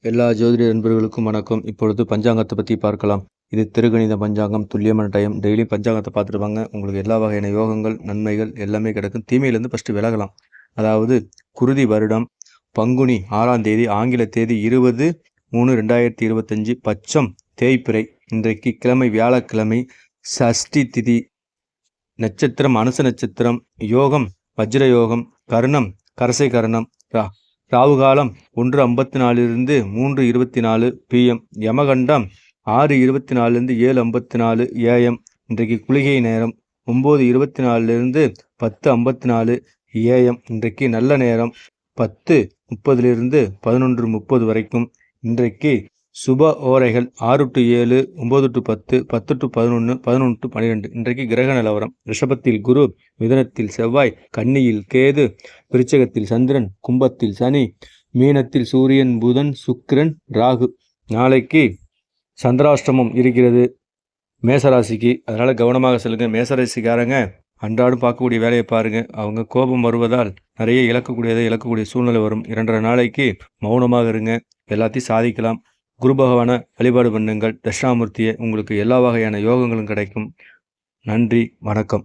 எல்லா ஜோதிட நண்பர்களுக்கும் வணக்கம். இப்பொழுது பஞ்சாங்கத்தை பற்றி பார்க்கலாம். இது திருகணித பஞ்சாங்கம், துல்லியமான டைம். டெய்லி பஞ்சாங்கத்தை பார்த்துட்டு வாங்க. உங்களுக்கு எல்லா வகையான யோகங்கள், நன்மைகள் எல்லாமே கிடைக்கும். தீமையிலேருந்து ஃபஸ்ட்டு விலகலாம். அதாவது குருதி வருடம் பங்குனி 6ஆம் தேதி, ஆங்கில தேதி 20/3/2025, பச்சம் தேய்பிறை. இன்றைக்கு கிழமை வியாழக்கிழமை, சஷ்டி திதி, நட்சத்திரம் அனுச நட்சத்திரம், யோகம் வஜ்ர யோகம், கர்ணம் கரசை கர்ணம், ராவுகாலம் 1:54 3:24 PM, யமகண்டம் 6:24 7:54 AM. இன்றைக்கு குளிகை நேரம் 9:24 10:54 AM. இன்றைக்கு நல்ல நேரம் 10:30 11:30 வரைக்கும். இன்றைக்கு சுப ஓரைகள் 6 to 7, 9 to 10, 10 to 11, 11 to 12. இன்றைக்கு கிரக நிலவரம்: ரிஷபத்தில் குரு, மிதுனத்தில் செவ்வாய், கன்னியில் கேது, விருச்சகத்தில் சந்திரன், கும்பத்தில் சனி, மீனத்தில் சூரியன், புதன், சுக்கிரன், ராகு. நாளைக்கு சந்திராஷ்டமம் இருக்கிறது மேசராசிக்கு, அதனால் கவனமாக செல்லுங்க. மேசராசிக்காரங்க அன்றாடம் பார்க்கக்கூடிய வேலையை பாருங்கள். அவங்க கோபம் வருவதால் நிறைய இழக்கக்கூடிய சூழ்நிலை வரும். 2.5 நாளைக்கு மௌனமாக இருங்க, எல்லாத்தையும் சாதிக்கலாம். குரு பகவானை வழிபாடு பண்ணுங்கள். தட்சிணாமூர்த்தியை. உங்களுக்கு எல்லா வகையான யோகங்களும் கிடைக்கும். நன்றி, வணக்கம்.